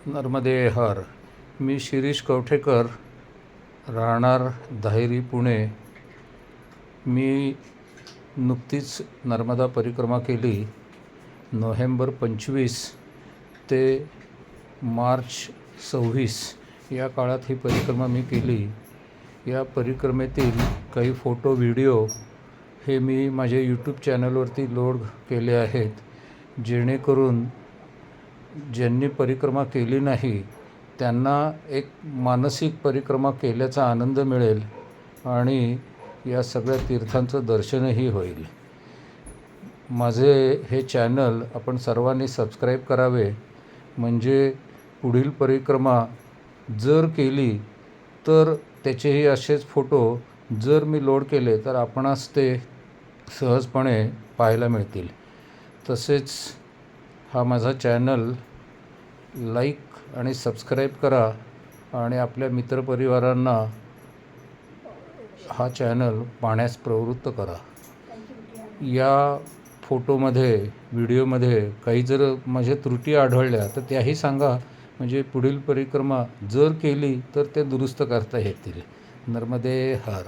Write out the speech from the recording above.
नर्मदे हर. मी शिरीष कवठेकर, राहणार धायरी, पुणे. मी नुकतीच नर्मदा परिक्रमा केली. नोव्हेंबर 25 ते मार्च 26 या काळात ही परिक्रमा मी केली. या परिक्रमेतील काही फोटो व्हिडिओ हे मी माझ्या यूट्यूब चॅनलवरती लोड केले आहेत, जेणेकरून ज्यांनी परिक्रमा केली नाही त्यांना एक मानसिक परिक्रमा केल्याचा आनंद मिळेल आणि या सगळ्या तीर्थांचं दर्शनही होईल. माझे हे चॅनल आपण सर्वांनी सबस्क्राईब करावे, म्हणजे पुढील परिक्रमा जर केली तर त्याचेही असेच फोटो जर मी लोड केले तर आपणास ते सहजपणे पाहायला मिळतील. तसेच हा माझा चॅनल लाईक आणि सबस्क्राईब करा आणि आपल्या मित्रपरिवारांना हा चॅनल पाहण्यास प्रवृत्त करा. या फोटोमध्ये, व्हिडिओमध्ये काही जर माझ्या त्रुटी आढळल्या तर त्याही सांगा, म्हणजे पुढील परिक्रमा जर केली तर ते दुरुस्त करता येतील. नर्मदे हर.